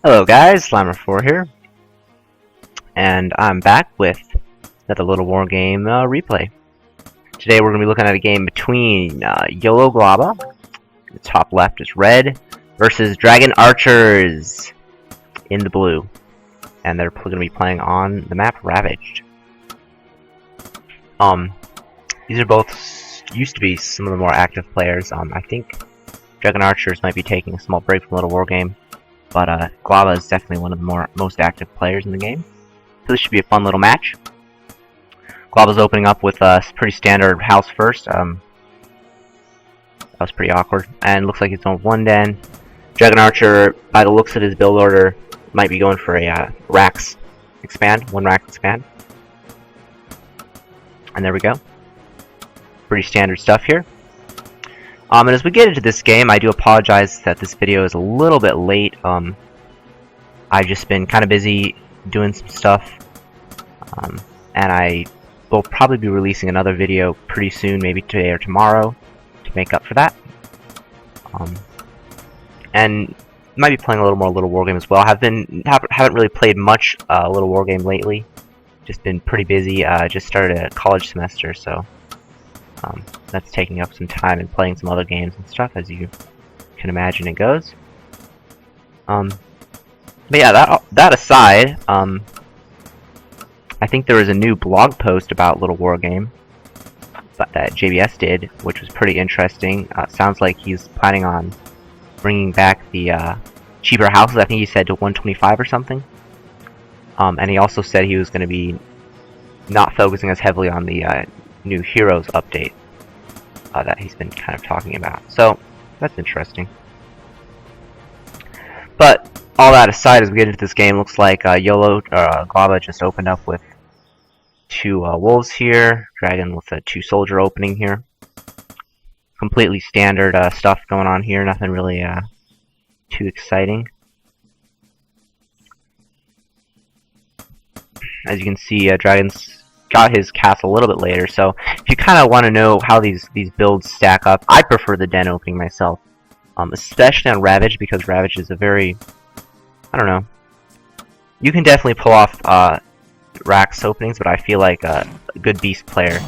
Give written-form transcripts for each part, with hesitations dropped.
Hello guys, Slimer4 here, and I'm back with another Little War Game replay. Today we're going to be looking at a game between YOLO Glaba, the top left is red, versus DragonArcherZ in the blue. And they're going to be playing on the map Ravaged. These are both used to be some of the more active players. I think DragonArcherZ might be taking a small break from Little War Game. But Glaba is definitely one of the most active players in the game. So this should be a fun little match. Glaba's opening up with a pretty standard house first. That was pretty awkward. And looks like it's on one den. DragonArcher, by the looks of his build order, might be going for a rax expand. One rax expand. And there we go. Pretty standard stuff here. And as we get into this game, I do apologize that this video is a little bit late. I've just been kind of busy doing some stuff, and I will probably be releasing another video pretty soon, maybe today or tomorrow, to make up for that. And might be playing a little more Little War Game as well. Haven't really played much Little War Game lately. Just been pretty busy. Just started a college semester, so. That's taking up some time and playing some other games and stuff, as you can imagine it goes. But yeah, that aside, I think there was a new blog post about Little War Game that JBS did, which was pretty interesting. Sounds like he's planning on bringing back the cheaper houses. I think he said to 125 or something. And he also said he was going to be not focusing as heavily on the new Heroes update that he's been kind of talking about. So that's interesting. But all that aside, as we get into this game, looks like Glaba just opened up with two wolves here. Dragon with a 2-soldier opening here. Completely standard stuff going on here. Nothing really too exciting. As you can see, Dragon's got his castle a little bit later, so if you kind of want to know how these builds stack up, I prefer the den opening myself, especially on Ravage, because Ravage is a very, I don't know, you can definitely pull off rax openings, but I feel like a good beast player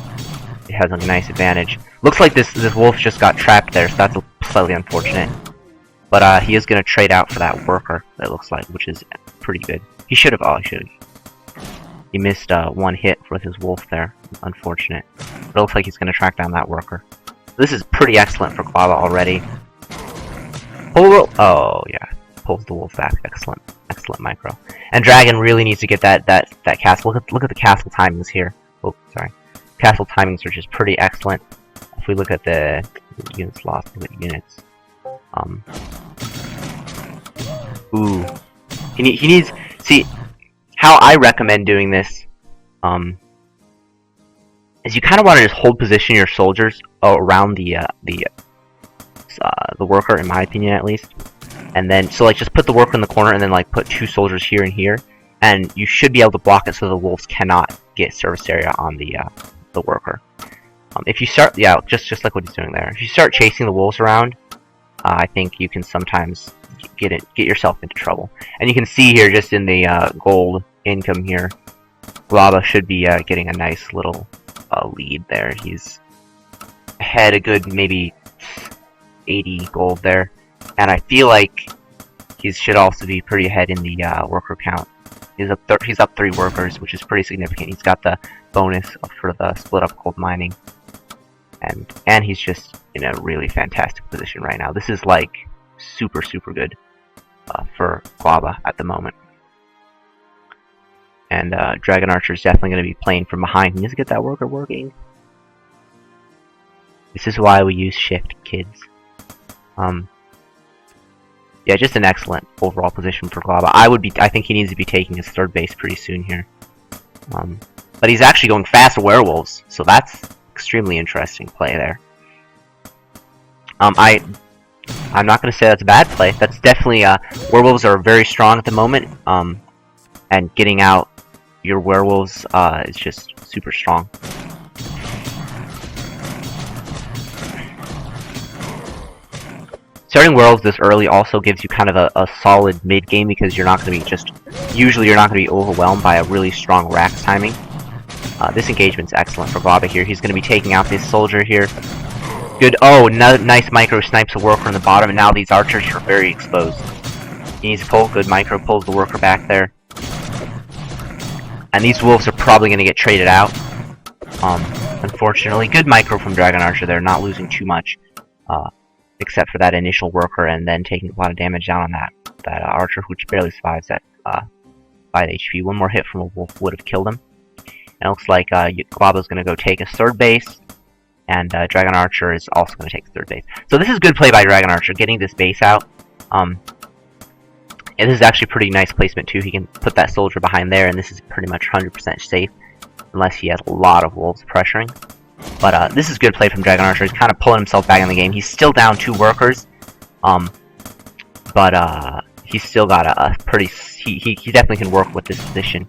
has a nice advantage. Looks like this wolf just got trapped there, so that's slightly unfortunate, but he is going to trade out for that worker, it looks like, which is pretty good. He should have, he missed one hit with his wolf there. Unfortunate. But it looks like he's going to track down that worker. This is pretty excellent for Glaba already. Oh, yeah. Pulls the wolf back. Excellent. Excellent micro. And Dragon really needs to get that castle. Look at the castle timings here. Oh, sorry. Castle timings are just pretty excellent. If we look at the units lost, look at units. Ooh. He needs... See... How I recommend doing this is you kind of want to just hold position your soldiers around the worker, in my opinion at least, and then so like just put the worker in the corner and then like put 2 soldiers here and here, and you should be able to block it so the wolves cannot get service area on the worker. If you start, just like what he's doing there. If you start chasing the wolves around, I think you can sometimes get yourself into trouble. And you can see here, just in the gold income here, Glaba should be getting a nice little lead there. He's ahead a good maybe 80 gold there, and I feel like he should also be pretty ahead in the worker count. He's up 3 workers, which is pretty significant. He's got the bonus for the split up gold mining, and he's just in a really fantastic position right now. This is like super good for Glaba at the moment. And DragonArcher is definitely going to be playing from behind. He needs to get that worker working. This is why we use shift, kids. Yeah, just an excellent overall position for Glaba. I think he needs to be taking his 3rd base pretty soon here. But he's actually going fast werewolves, so that's extremely interesting play there. I'm not going to say that's a bad play. That's definitely werewolves are very strong at the moment, and getting out your werewolves is just super strong. Starting werewolves this early also gives you kind of a solid mid game because you're not going to be usually you're not going to be overwhelmed by a really strong rax timing. This engagement's excellent for Glaba here. He's going to be taking out this soldier here. Good. Oh, nice micro snipes a worker in the bottom, and now these archers are very exposed. He needs to pull. Good micro pulls the worker back there. And these wolves are probably going to get traded out. Unfortunately, good micro from DragonArcher there, not losing too much, except for that initial worker, and then taking a lot of damage down on that archer, which barely survives at 5 HP. One more hit from a wolf would have killed him. And it looks like Glaba's going to go take a third base, and DragonArcher is also going to take third base. So this is good play by DragonArcher, getting this base out. And this is actually pretty nice placement too. He can put that soldier behind there, and this is pretty much 100% safe, unless he has a lot of wolves pressuring. But this is good play from DragonArcher. He's kind of pulling himself back in the game. He's still down 2 workers, but he's still got a pretty. He definitely can work with this position.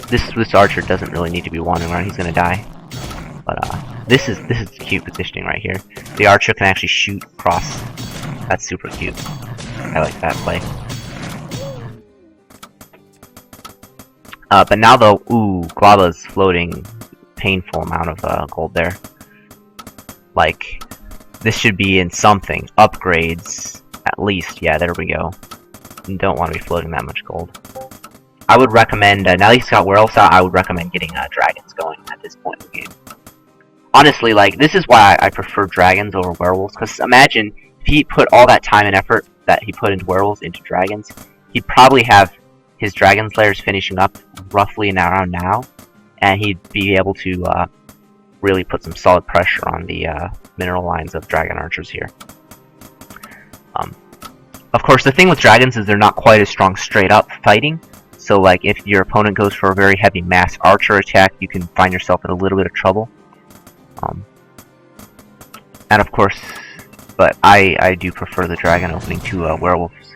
This archer doesn't really need to be wandering around. He's gonna die. But this is cute positioning right here. The archer can actually shoot across. That's super cute. I like that play. But now though, ooh, Glaba's floating painful amount of gold there. Like, this should be in something. Upgrades, at least. Yeah, there we go. You don't want to be floating that much gold. I would recommend, now that he's got werewolves out, I would recommend getting dragons going at this point in the game. Honestly, like, this is why I prefer dragons over werewolves, because imagine if he put all that time and effort that he put into werewolves into dragons, he'd probably have his dragon slayers finishing up roughly around now, and he'd be able to really put some solid pressure on the mineral lines of DragonArcherZ here. Of course, the thing with dragons is they're not quite as strong straight up fighting, so like if your opponent goes for a very heavy mass archer attack, you can find yourself in a little bit of trouble. And of course, but I do prefer the dragon opening to werewolves.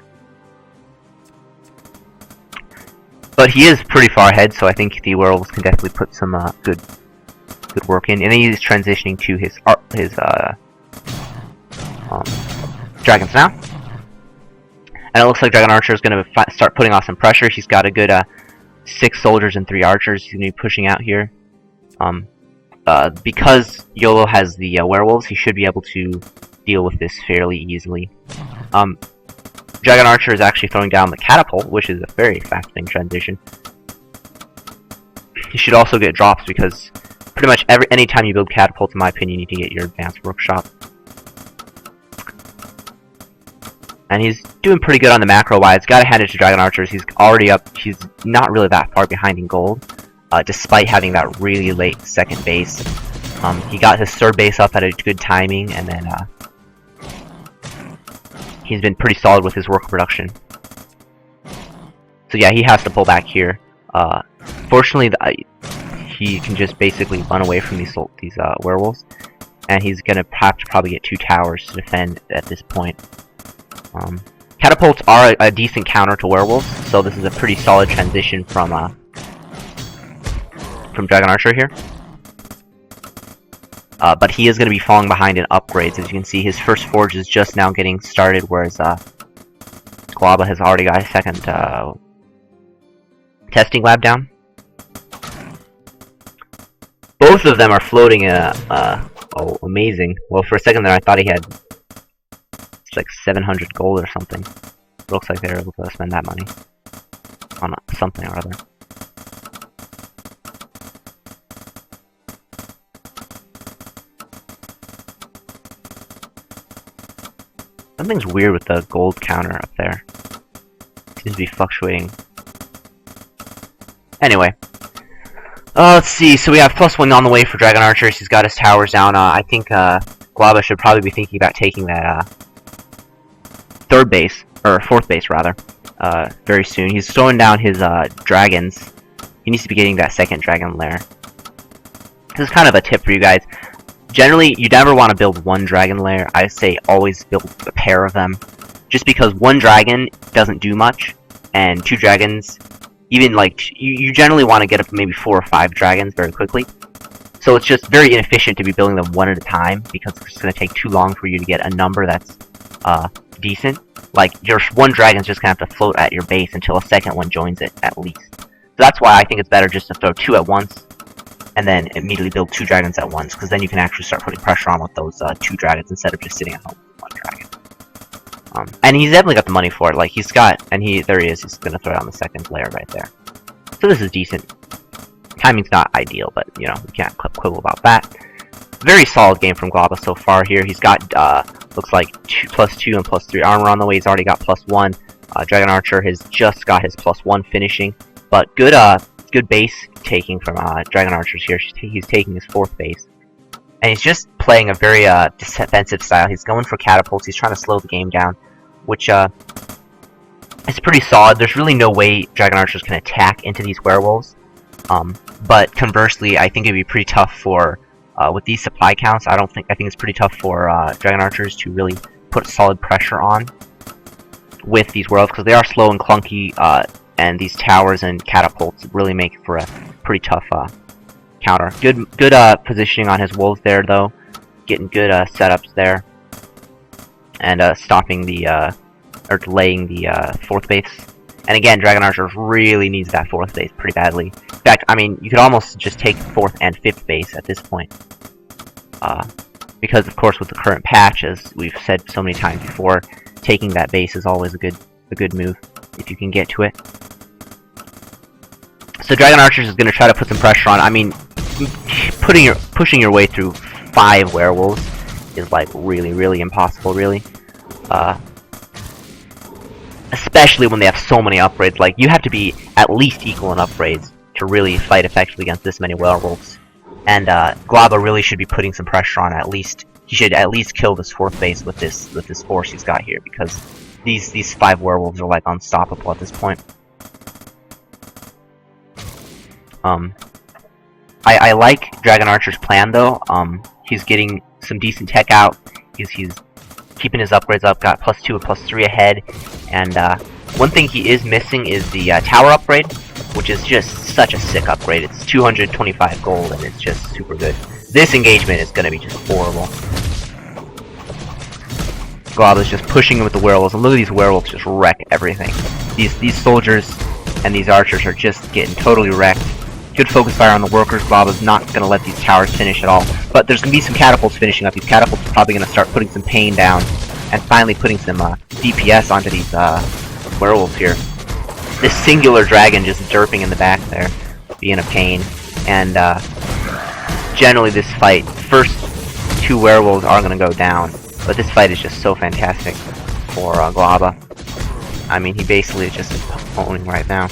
But he is pretty far ahead, so I think the werewolves can definitely put some good work in. And then he's transitioning to his dragons now. And it looks like DragonArcher is going to start putting off some pressure. He's got a good 6 soldiers and 3 archers. He's going to be pushing out here. Because YOLO has the werewolves, he should be able to deal with this fairly easily. DragonArcher is actually throwing down the catapult, which is a very fascinating transition. You should also get drops because pretty much any time you build catapults, in my opinion, you need to get your advanced workshop. And he's doing pretty good on the macro wise. Gotta hand it to DragonArcherZ. He's already up. He's not really that far behind in gold, despite having that really late second base. He got his third base up at a good timing, and then he's been pretty solid with his work production. So yeah, he has to pull back here. Fortunately, he can just basically run away from these werewolves, and he's gonna have to probably get 2 towers to defend at this point. Catapults are a decent counter to werewolves, so this is a pretty solid transition from DragonArcher here. But he is going to be falling behind in upgrades. As you can see, his first forge is just now getting started, whereas Glaba has already got a second testing lab down. Both of them are floating oh, amazing. Well, for a second there I thought he had like 700 gold or something. It looks like they're able to spend that money on something or other. Something's weird with the gold counter up there. It seems to be fluctuating. Anyway. Let's see. So we have +1 on the way for DragonArcherZ. He's got his towers down. I think Glaba should probably be thinking about taking that third base, or fourth base rather, very soon. He's slowing down his dragons. He needs to be getting that second dragon lair. This is kind of a tip for you guys. Generally, you never want to build one dragon lair. I say always build a pair of them, just because one dragon doesn't do much, and 2 dragons, even like you generally want to get up maybe 4 or 5 dragons very quickly. So it's just very inefficient to be building them one at a time, because it's just going to take too long for you to get a number that's decent. Like, your one dragon's just going to have to float at your base until a second one joins it, at least. So that's why I think it's better just to throw 2 at once, and then immediately build 2 dragons at once, because then you can actually start putting pressure on with those 2 dragons instead of just sitting at home with 1 dragon. And he's definitely got the money for it. Like, he's got, and there he is, he's going to throw it on the second layer right there. So this is decent. Timing's not ideal, but, you know, we can't quibble about that. Very solid game from Glaba so far here. He's got, looks like +2 and +3 armor on the way. He's already got +1. Dragon Archer has just got his +1 finishing. But good base taking from DragonArcherZ here. He's taking his 4th base. And he's just playing a very defensive style. He's going for catapults. He's trying to slow the game down, which is pretty solid. There's really no way DragonArcherZ can attack into these werewolves. But conversely, I think it'd be pretty tough for, with these supply counts, I think it's pretty tough for DragonArcherZ to really put solid pressure on with these werewolves, because they are slow and clunky, and these towers and catapults really make for a pretty tough counter. Good positioning on his wolves there, though. Getting good setups there. And stopping the, or delaying the 4th base. And again, DragonArcherZ really needs that 4th base pretty badly. In fact, I mean, you could almost just take 4th and 5th base at this point. Because, of course, with the current patch, as we've said so many times before, taking that base is always a good move, if you can get to it. So DragonArcherZ is going to try to put some pressure on. I mean, pushing your way through 5 werewolves is, like, really impossible, really. Especially when they have so many upgrades. Like, you have to be at least equal in upgrades to really fight effectively against this many werewolves. And Glaba really should be putting some pressure on. At least he should at least kill this 4th base with this force he's got here, because these 5 werewolves are like unstoppable at this point. I like DragonArcherZ plan though. He's getting some decent tech out. He's keeping his upgrades up. Got +2 and +3 ahead. And one thing he is missing is the tower upgrade, which is just such a sick upgrade. It's 225 gold, and it's just super good. This engagement is going to be just horrible. Glaba's just pushing him with the werewolves, and look at these werewolves just wreck everything. These soldiers and these archers are just getting totally wrecked. Good focus fire on the workers. Glaba's not going to let these towers finish at all. But there's going to be some catapults finishing up. These catapults are probably going to start putting some pain down, and finally putting some DPS onto these werewolves here. This singular dragon just derping in the back there, being a pain. And generally this fight, first 2 werewolves are going to go down, but this fight is just so fantastic for Glaba. I mean, he basically is just owning right now.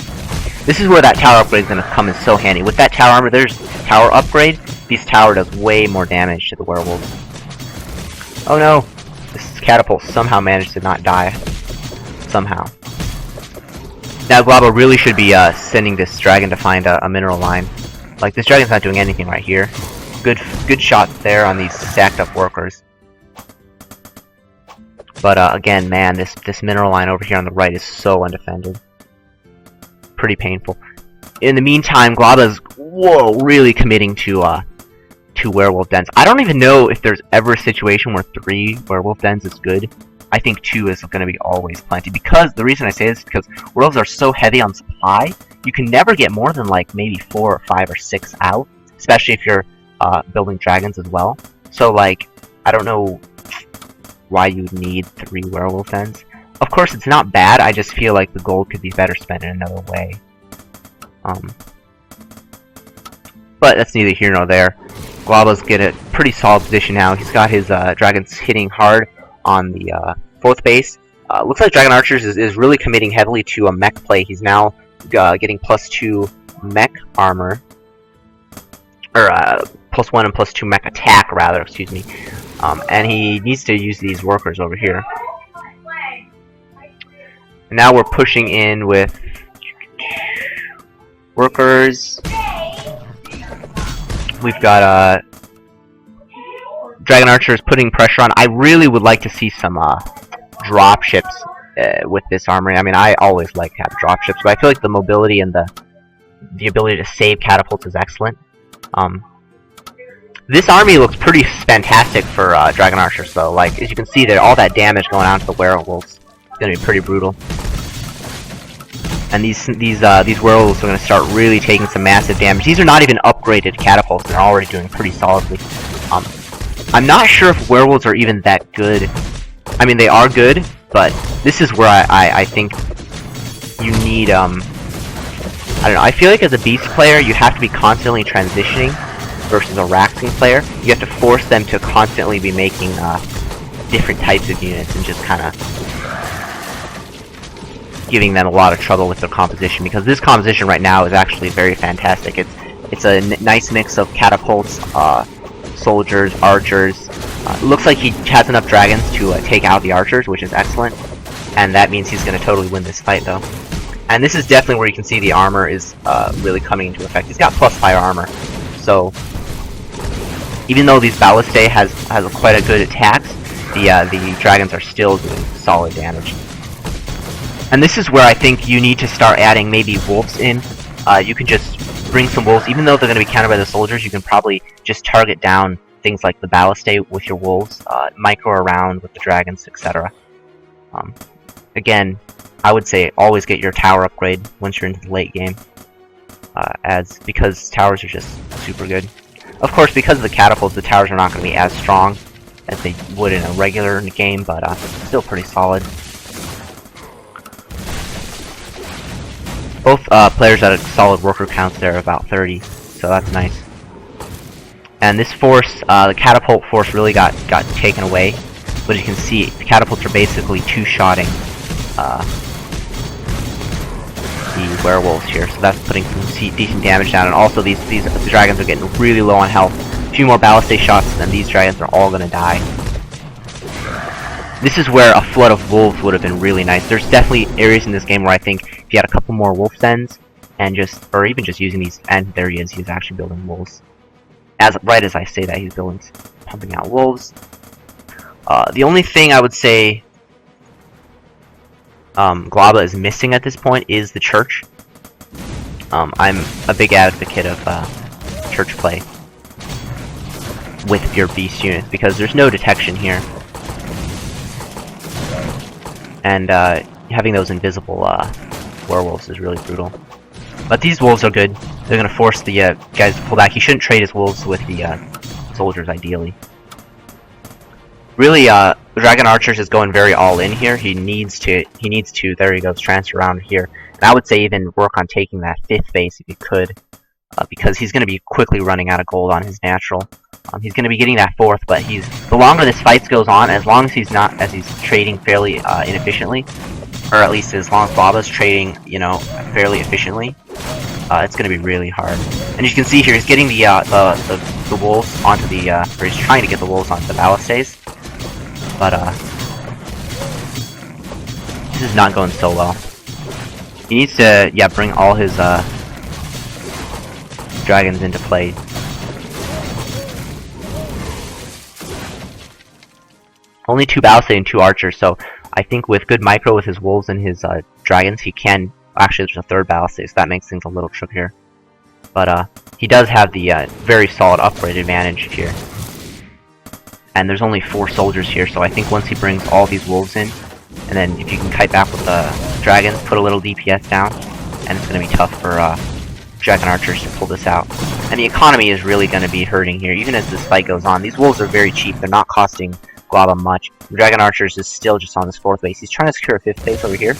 This is where that tower upgrade is going to come in so handy. With that tower armor, there's tower upgrade. This tower does way more damage to the werewolves. Oh no! This catapult somehow managed to not die. Somehow. Now Glaba really should be sending this dragon to find a mineral line. Like, this dragon's not doing anything right here. Good shots there on these stacked up workers. But again, man, this mineral line over here on the right is so undefended. Pretty painful. In the meantime, Glaba's really committing to 2 werewolf dens. I don't even know if there's ever a situation where 3 werewolf dens is good. I think 2 is going to be always plenty, because the reason I say this is because werewolves are so heavy on supply, you can never get more than like maybe 4 or 5 or 6 out, especially if you're building dragons as well. So like, I don't know why you would need 3 werewolf dens. Of course, it's not bad. I just feel like the gold could be better spent in another way. But that's neither here nor there. Glaba's get a pretty solid position now. He's got his dragons hitting hard on the 4th base. Looks like DragonArcherZ is really committing heavily to a mech play. He's now getting +2 mech armor, or +1 and +2 mech attack, rather. Excuse me. And he needs to use these workers over here. And now we're pushing in with workers. We've got DragonArcherZ putting pressure on. I really would like to see some drop ships with this armory. I mean, I always like to have drop ships, but I feel like the mobility and the ability to save catapults is excellent. This army looks pretty fantastic for DragonArcherZ though. Like, as you can see there, all that damage going on to the werewolves. It's gonna be pretty brutal. And these werewolves are gonna start really taking some massive damage. These are not even upgraded catapults, they're already doing pretty solidly. I'm not sure if werewolves are even that good. I mean, they are good, but this is where I think you need, I don't know, I feel like as a beast player, you have to be constantly transitioning versus a raxing player. You have to force them to constantly be making different types of units and just kind of giving them a lot of trouble with their composition, because this composition right now is actually very fantastic. It's a nice mix of catapults, soldiers, archers. Looks like he has enough dragons to take out the archers, which is excellent, and that means he's going to totally win this fight though. And this is definitely where you can see the armor is really coming into effect. He's got plus fire armor, so even though these ballistae has quite a good attacks, the dragons are still doing solid damage. And this is where I think you need to start adding maybe wolves in. You can just bring some wolves, even though they're going to be countered by the soldiers. You can probably just target down things like the ballistae with your wolves, micro around with the dragons, etc. Again, I would say always get your tower upgrade once you're into the late game, because towers are just super good. Of course, because of the catapults, the towers are not going to be as strong as they would in a regular game, but still pretty solid. Both players at a solid worker counts there, about 30, so that's nice. And this force, the catapult force really got taken away, but as you can see, the catapults are basically two-shotting the werewolves here, so that's putting some decent damage down. And also the dragons are getting really low on health. A few more ballistae shots, and these dragons are all gonna die. This is where a flood of wolves would have been really nice. There's definitely areas in this game where I think if you had a couple more wolf dens, and or even just using these, and there he is, he's actually building wolves. Right as I say that, he's pumping out wolves. The only thing I would say Glaba is missing at this point is the church. I'm a big advocate of church play with your beast units, because there's no detection here. And having those invisible werewolves is really brutal. But these wolves are good. They're going to force the guys to pull back. He shouldn't trade his wolves with the soldiers, ideally. Really, DragonArcherZ is going very all in here. He needs to, there he goes, transfer around here. And I would say even work on taking that 5th base if you could, because he's going to be quickly running out of gold on his natural. He's going to be getting that 4th, but the longer this fight goes on, as long as he's trading fairly inefficiently, or at least as long as Glaba's trading, you know, fairly efficiently, it's going to be really hard. And as you can see here, he's getting the wolves onto the, or he's trying to get the wolves onto the ballistaes, but this is not going so well. He needs to, bring all his dragons into play. Only 2 ballistae and 2 archers, so I think with good micro with his wolves and his dragons, he can... Actually, there's a 3rd ballistae, so that makes things a little trickier. But he does have the very solid upgrade advantage here. And there's only 4 soldiers here, so I think once he brings all these wolves in, and then if you can kite back with the dragons, put a little DPS down, and it's going to be tough for DragonArcherZ to pull this out. And the economy is really going to be hurting here, even as this fight goes on. These wolves are very cheap, they're not costing Glaba much. DragonArcherZ is still just on his 4th base. He's trying to secure a 5th base over here,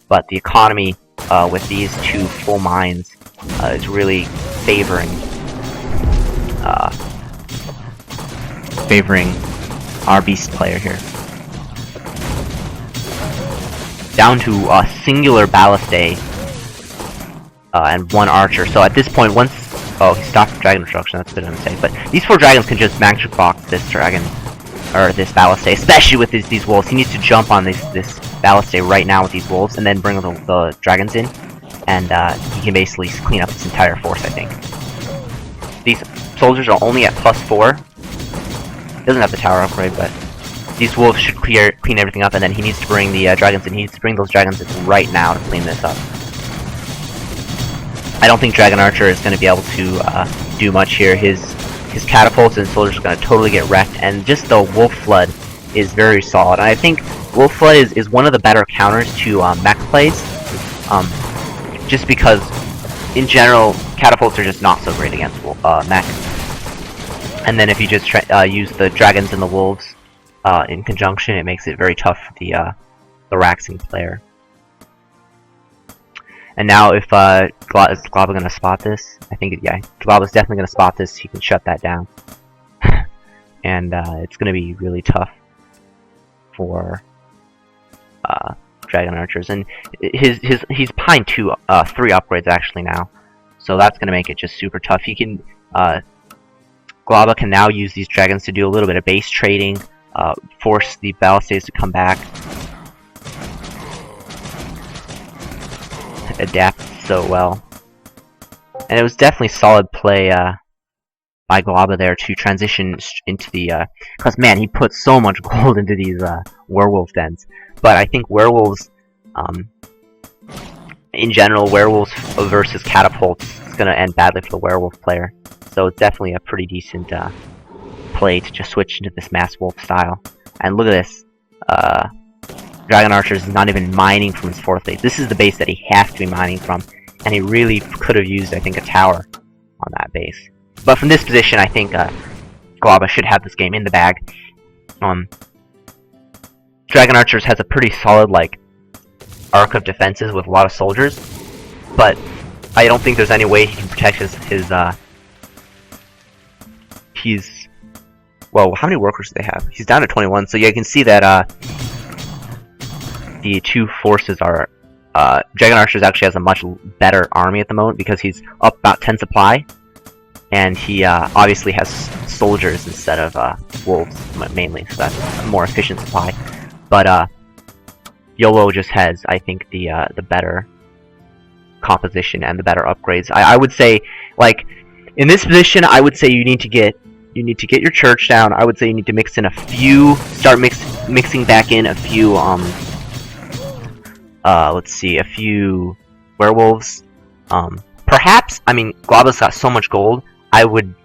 but the economy with these 2 full mines is really favoring our beast player here. Down to a singular ballistae and 1 archer. So at this point, once he stopped dragon destruction, that's a bit of a mistake. But these 4 dragons can just magic box this dragon, or this ballistae, especially with these wolves. He needs to jump on this ballistae right now with these wolves, and then bring the dragons in, and he can basically clean up this entire force, I think. These soldiers are only at +4. Doesn't have the tower upgrade, but these wolves should clean everything up, and then he needs to bring the dragons in. He needs to bring those dragons in right now to clean this up. I don't think DragonArcherZ is going to be able to do much here. His his catapults and soldiers are going to totally get wrecked, and just the Wolf Flood is very solid. And I think Wolf Flood is one of the better counters to mech plays, just because in general catapults are just not so great against mech. And then if you just use the dragons and the wolves in conjunction, it makes it very tough for the raxing player. And now if is Glaba going to spot this? I think, yeah, Glaba's definitely going to spot this. He can shut that down. And it's going to be really tough for DragonArcherZ. And he's behind 3 upgrades actually now. So that's going to make it just super tough. He can Glaba can now use these dragons to do a little bit of base trading, force the ballistas to come back, adapt so well. And it was definitely solid play by Glaba there to transition into the, because man, he put so much gold into these werewolf dens. But I think werewolves, in general, werewolves versus catapults is going to end badly for the werewolf player. So it's definitely a pretty decent play to just switch into this mass wolf style. And look at this. DragonArcherZ is not even mining from his 4th base. This is the base that he has to be mining from. And he really could have used, I think, a tower on that base. But from this position, I think Glaba should have this game in the bag. DragonArcherZ has a pretty solid, like, arc of defenses with a lot of soldiers. But I don't think there's any way he can protect well, how many workers do they have? He's down to 21, so yeah, you can see that the 2 forces are DragonArcherZ actually has a much better army at the moment because he's up about 10 supply, and he obviously has soldiers instead of wolves mainly, so that's a more efficient supply. But YOLO just has, I think, the better composition and the better upgrades. I would say, like, in this position, I would say you need to get your church down. I would say you need to mix in a few, mixing back in a few, let's see, a few werewolves. Perhaps, I mean, Glaba's got so much gold, I wouldn't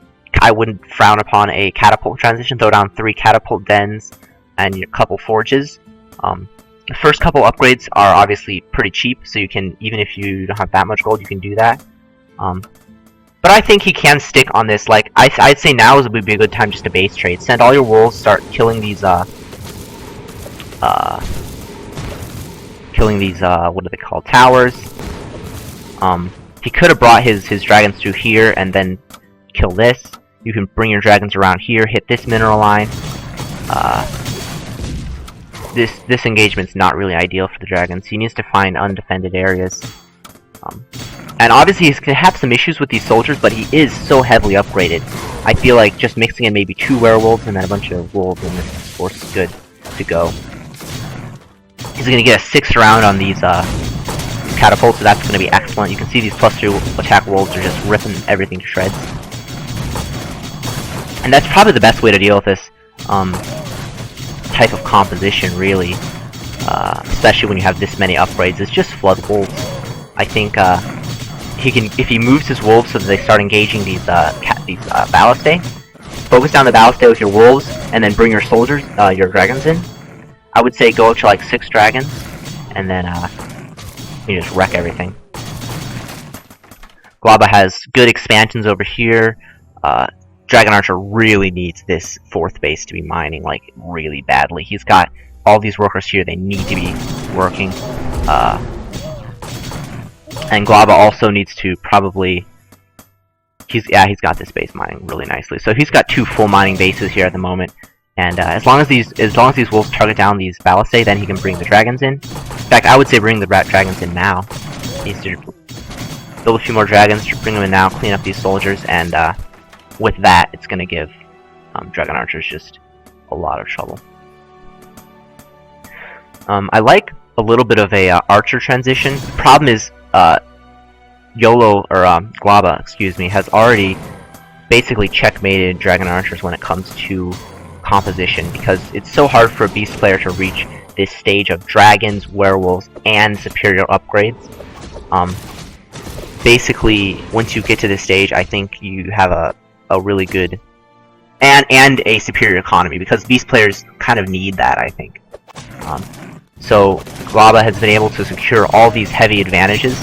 frown upon a catapult transition. Throw down 3 catapult dens and a couple forges. The first couple upgrades are obviously pretty cheap, so you can, even if you don't have that much gold, you can do that. But I think he can stick on this. Like, I'd say now would be a good time just to base trade. Send all your wolves, start killing these, what are they called? Towers. He could have brought his dragons through here and then kill this. You can bring your dragons around here, hit this mineral line. This engagement's not really ideal for the dragons. He needs to find undefended areas. And obviously he's going to have some issues with these soldiers, but he is so heavily upgraded. I feel like just mixing in maybe 2 werewolves and then a bunch of wolves in this force is good to go. He's going to get a 6th round on these catapults, so that's going to be excellent. You can see these +2 attack wolves are just ripping everything to shreds. And that's probably the best way to deal with this type of composition, really. Especially when you have this many upgrades. It's just flood wolves. I think he can, if he moves his wolves so that they start engaging these ballistae, focus down the ballistae with your wolves, and then bring your soldiers, your dragons in. I would say go up to like 6 dragons, and then you just wreck everything. Glaba has good expansions over here. DragonArcherZ really needs this 4th base to be mining, like, really badly. He's got all these workers here, they need to be working. And Glaba also needs to probably... he's got this base mining really nicely. So he's got 2 full mining bases here at the moment. And as long as these wolves target down these ballistae, then he can bring the dragons in. In fact, I would say bring the dragons in now. He needs to build a few more dragons, bring them in now, clean up these soldiers, and with that, it's going to give DragonArcherZ just a lot of trouble. I like a little bit of a archer transition. The problem is YOLO, or Glaba, excuse me, has already basically checkmated DragonArcherZ when it comes to composition, because it's so hard for a beast player to reach this stage of dragons, werewolves, and superior upgrades. Basically, once you get to this stage, I think you have a really good and a superior economy, because Beast players kind of need that, I think. So Glaba has been able to secure all these heavy advantages,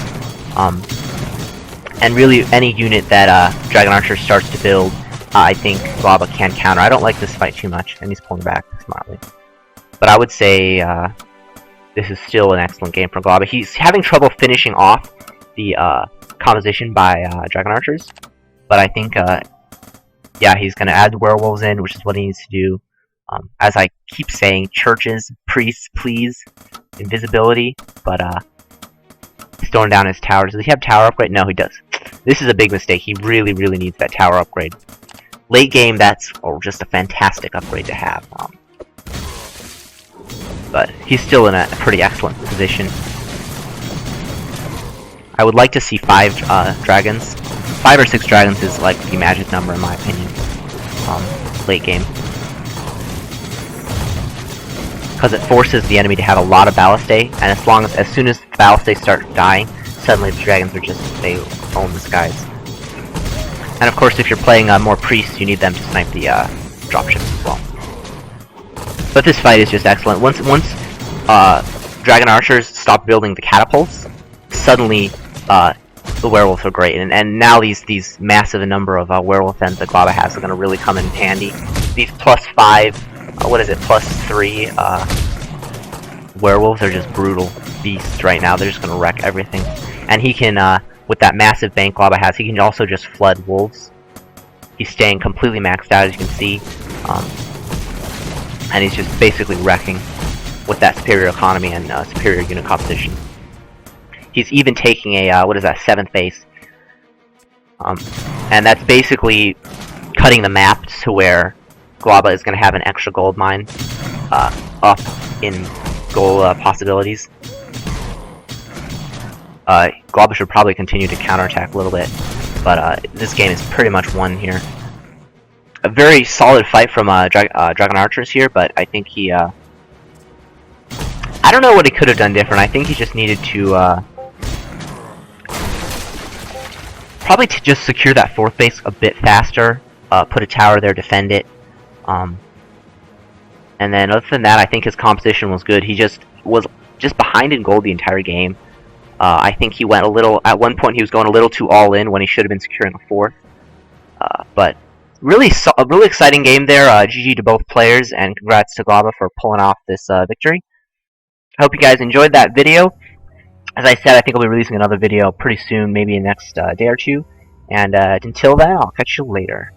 and really any unit that DragonArcher starts to build, I think Glaba can counter. I don't like this fight too much, and he's pulling back smartly. But I would say this is still an excellent game for Glaba. He's having trouble finishing off the composition by DragonArcherZ, but I think yeah, he's going to add the werewolves in, which is what he needs to do. As I keep saying, churches, priests, please, invisibility, but he's throwing down his towers. Does he have tower upgrade? No, he does. This is a big mistake. He really, really needs that tower upgrade. Late game, that's just a fantastic upgrade to have. But he's still in a pretty excellent position. I would like to see 5 dragons. 5 or 6 dragons is like the magic number in my opinion. Late game. Because it forces the enemy to have a lot of ballistae, and as soon as ballistae start dying, suddenly the dragons are they own the skies. And of course, if you're playing more priests, you need them to snipe the dropships as well. But this fight is just excellent. Once DragonArcherZ stop building the catapults, suddenly the werewolves are great, and now these massive number of werewolf ends that Glaba has are going to really come in handy. These +5, what is it, +3 werewolves are just brutal beasts right now. They're just going to wreck everything. And he can, with that massive bank Glaba has, he can also just flood wolves. He's staying completely maxed out, as you can see. And he's just basically wrecking with that superior economy and superior unit composition. He's even taking a, what is that, 7th base. And that's basically cutting the map to where Glaba is going to have an extra gold mine up in gold possibilities. Glaba should probably continue to counterattack a little bit, but this game is pretty much won here. A very solid fight from DragonArcherZ here, but I think he... I don't know what he could have done different. I think he just needed to... probably to just secure that 4th base a bit faster, put a tower there, defend it. And then other than that, I think his composition was good. He was just behind in gold the entire game. I think he went a little... At one point, he was going a little too all-in when he should have been securing a 4th. But really, a really exciting game there. GG to both players, and congrats to Glaba for pulling off this victory. I hope you guys enjoyed that video. As I said, I think I'll be releasing another video pretty soon, maybe in the next day or two. And until then, I'll catch you later.